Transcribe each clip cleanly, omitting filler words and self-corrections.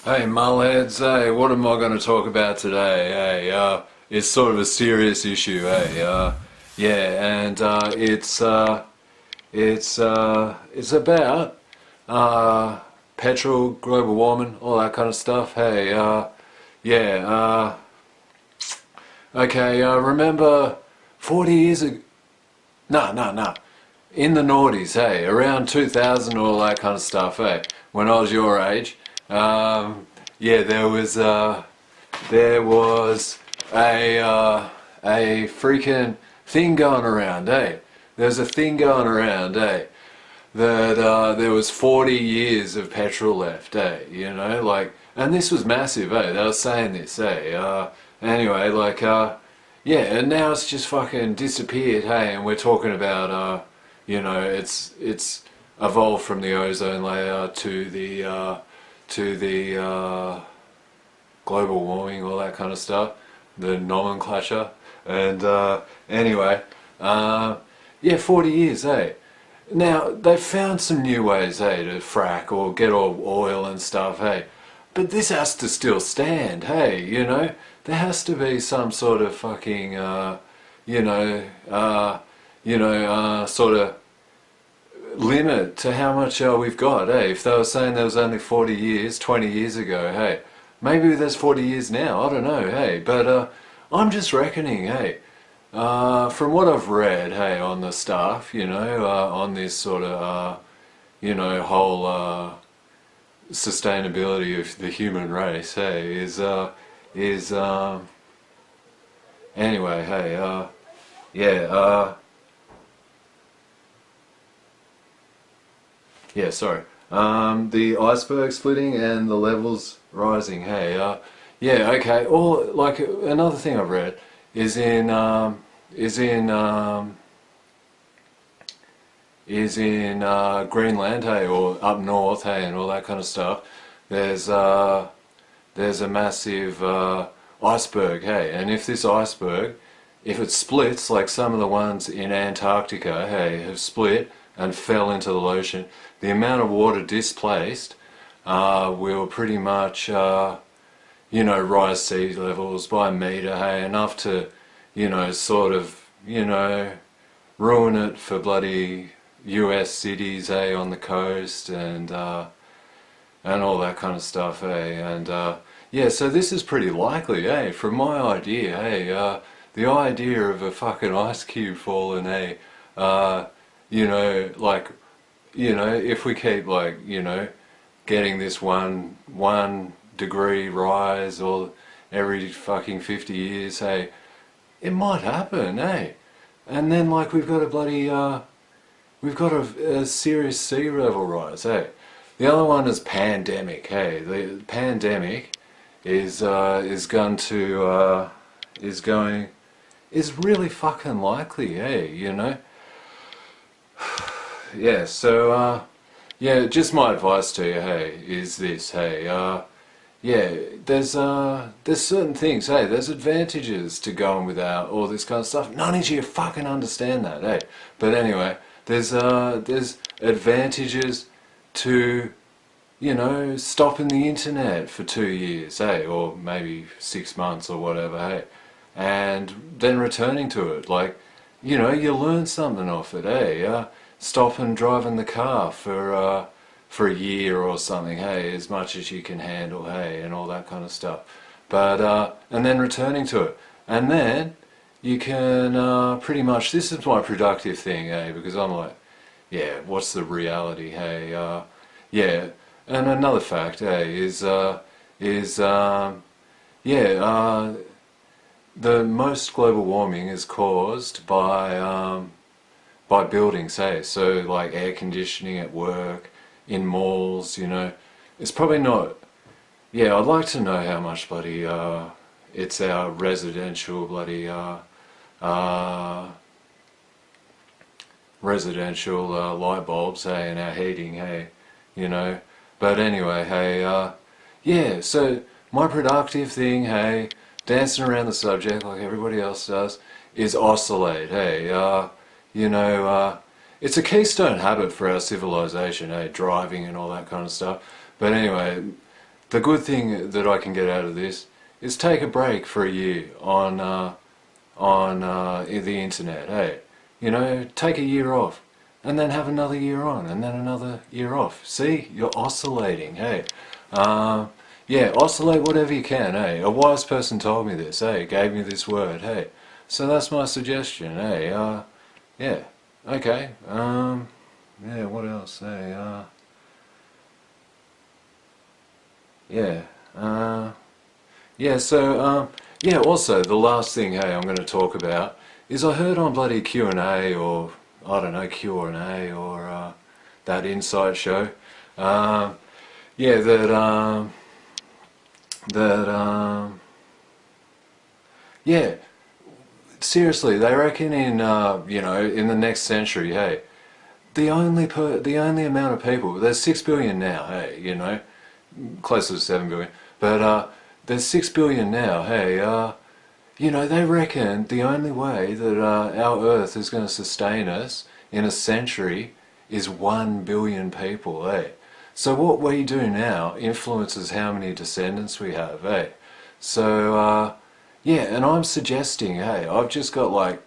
Hey Mullheads, hey, what am I going to talk about today? Hey, it's sort of a serious issue, hey, yeah, and it's about petrol, global warming, all that kind of stuff. Hey, yeah, okay, remember 40 years ago? No. In the noughties, hey, around 2000, all that kind of stuff, hey, when I was your age, yeah, there was a freaking thing going around, eh? There's a thing going around, eh? That there was 40 years of petrol left, eh? You know, like, and this was massive, eh? They were saying this, eh? Anyway, like, yeah, and now it's just fucking disappeared, hey? And we're talking about, you know, it's evolved from the ozone layer to the global warming, all that kind of stuff, the nomenclature. And anyway, yeah, 40 years, eh? Now, they've found some new ways, hey, to frack or get oil and stuff, hey. But this has to still stand, hey, you know? There has to be some sort of fucking, you know, sort of limit to how much we've got, hey. If they were saying there was only 40 years, 20 years ago, hey, maybe there's 40 years now, I don't know, hey. But I'm just reckoning, hey, from what I've read, hey, on the stuff, you know, on this sort of, you know, whole sustainability of the human race, hey, is anyway, hey, yeah, yeah, sorry. The iceberg splitting and the levels rising. Hey, yeah, okay. Or like another thing I've read is is in um, in Greenland, hey, or up north, hey, and all that kind of stuff. There's there's a massive iceberg, hey, and if this iceberg, if it splits like some of the ones in Antarctica, hey, have split and fell into the ocean, the amount of water displaced will pretty much, you know, rise sea levels by a metre, hey, enough to, you know, sort of, you know, ruin it for bloody US cities, hey, on the coast and all that kind of stuff, hey, and yeah, so this is pretty likely, hey, from my idea, hey, the idea of a fucking ice cube falling, hey, you know, like, you know, if we keep like, you know, getting this one degree rise or every fucking 50 years, hey, it might happen, hey, and then like we've got a bloody we've got a serious sea level rise, hey. The other one is pandemic, hey. The pandemic is going to is really fucking likely, hey, you know. Yeah, so yeah, just my advice to you, hey, is this, hey, yeah, there's certain things, hey, there's advantages to going without all this kind of stuff. None of you fucking understand that, hey. But anyway, there's advantages to, you know, stopping the internet for 2 years, hey, or maybe 6 months or whatever, hey, and then returning to it. Like, you know, you learn something off it, hey. Stopping driving the car for a year or something, hey, as much as you can handle, hey, and all that kind of stuff. But and then returning to it, and then you can pretty much. This is my productive thing, hey, because I'm like, yeah, what's the reality, hey, yeah. And another fact, hey, is yeah, the most global warming is caused by buildings, hey. So like air conditioning at work, in malls, you know. It's probably not. Yeah, I'd like to know how much bloody it's our residential bloody uh, residential light bulbs, hey, and our heating, hey, you know. But anyway, hey, yeah. So my productive thing, hey, dancing around the subject like everybody else does, is oscillate, hey. You know, it's a keystone habit for our civilization, driving and all that kind of stuff. But anyway, the good thing that I can get out of this is take a break for a year on the internet. Hey, you know, take a year off, and then have another year on, and then another year off. See, you're oscillating. Hey, yeah, oscillate whatever you can. Hey, a wise person told me this. Hey, gave me this word. Hey, so that's my suggestion. Hey, yeah, okay. Yeah, what else? Hey, yeah, yeah. So, yeah. Also, the last thing, hey, I'm going to talk about is I heard on bloody Q&A, or I don't know, Q&A, or that Insight show. Yeah, that yeah. Seriously, they reckon in you know, in the next century, hey, the only amount of people, there's 6 billion now, hey, you know, closer to 7 billion, but there's 6 billion now, hey, you know, they reckon the only way that our Earth is going to sustain us in a century is 1 billion people, hey. So what we do now influences how many descendants we have, hey. So yeah, and I'm suggesting, hey, I've just got like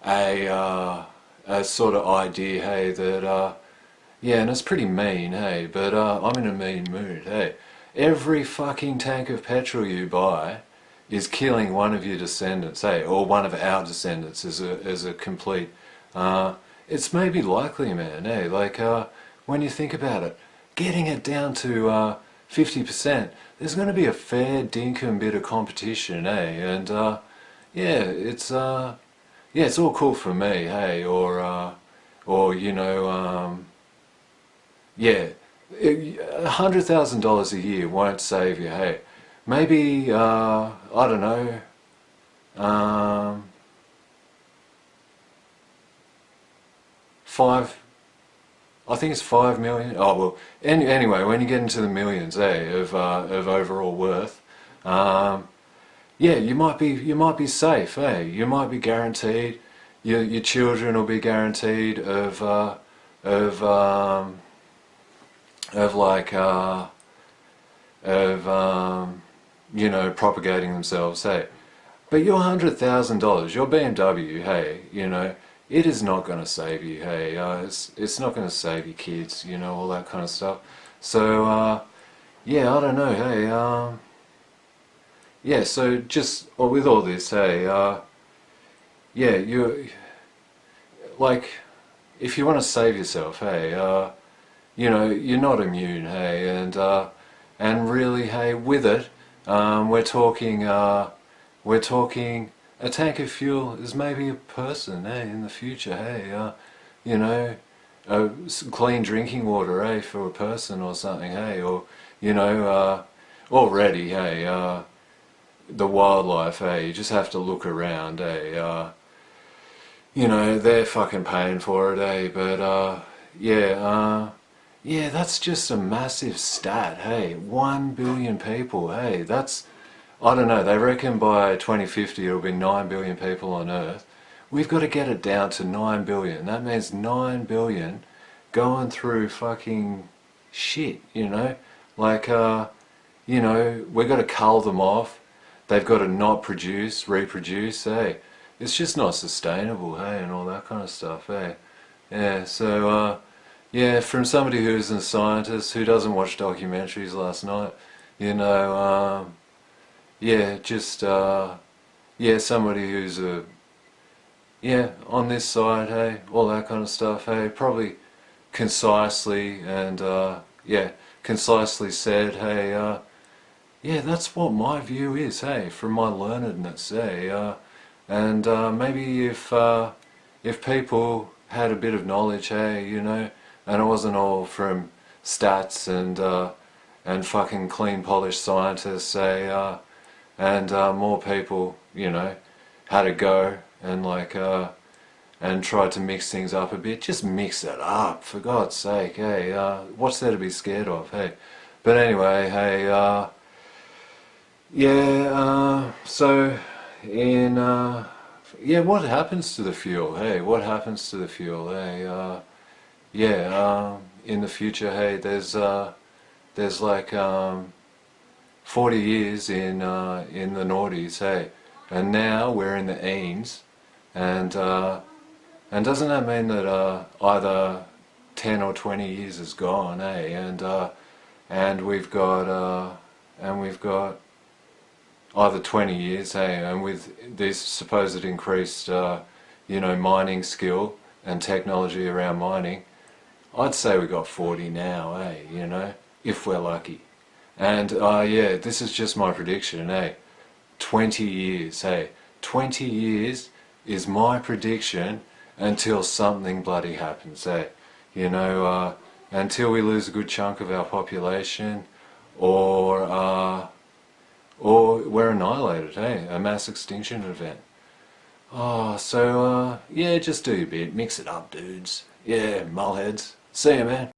a sort of idea, hey, that yeah, and it's pretty mean, hey, but I'm in a mean mood, hey. Every fucking tank of petrol you buy is killing one of your descendants, hey, or one of our descendants as a complete. It's maybe likely, man, hey, like when you think about it, getting it down to 50%, there's going to be a fair dinkum bit of competition, eh? And yeah, yeah, it's all cool for me, hey, or you know, yeah, $100,000 a year won't save you, hey. Maybe I don't know, five. I think it's 5 million. Oh well. Anyway, when you get into the millions, of overall worth, yeah, you might be safe, You might be guaranteed. Your children will be guaranteed of of like of you know, propagating themselves, hey. But your $100,000, your BMW, hey, you know, it is not going to save you, hey. It's not going to save your kids, you know, all that kind of stuff. So yeah, I don't know, hey. Yeah, so just with all this, hey, yeah, you like, if you want to save yourself, hey, you know, you're not immune, hey, and really, hey, with it, we're talking a tank of fuel is maybe a person, hey, in the future, hey, you know, clean drinking water, hey, for a person or something, hey, or you know, already, hey, the wildlife, hey, you just have to look around, hey, you know, they're fucking paying for it, eh? But yeah, yeah, that's just a massive stat, hey. 1 billion people, hey, that's, I don't know, they reckon by 2050 it'll be 9 billion people on Earth. We've got to get it down to 9 billion. That means 9 billion going through fucking shit, you know? Like, you know, we've got to cull them off. They've got to not produce, reproduce, hey. It's just not sustainable, hey, and all that kind of stuff, hey. Yeah, so, yeah, from somebody who's a scientist who doesn't watch documentaries last night, you know, yeah, just, yeah, somebody who's yeah, on this side, hey, all that kind of stuff, hey, probably concisely and, yeah, concisely said, hey, yeah, that's what my view is, hey, from my learnedness, hey, and maybe if people had a bit of knowledge, hey, you know, and it wasn't all from stats and fucking clean polished scientists, hey, and more people, you know, had a go and like and tried to mix things up a bit. Just mix it up, for God's sake, hey. What's there to be scared of, hey? But anyway, hey, yeah, so in yeah, what happens to the fuel, hey? What happens to the fuel, hey? Yeah, in the future, hey, there's like 40 years in the noughties, hey, and now we're in the eens, and doesn't that mean that either 10 or 20 years is gone, eh? And we've got either 20 years, hey, and with this supposed increased, mining skill and technology around mining, I'd say we got 40 now, eh? If we're lucky. And yeah, this is just my prediction, eh? 20 years, hey. 20 years is my prediction until something bloody happens, hey. Until we lose a good chunk of our population, or we're annihilated, hey. A mass extinction event. Oh, so yeah, just do your bit. Mix it up, dudes. Yeah, mullheads. See ya, man.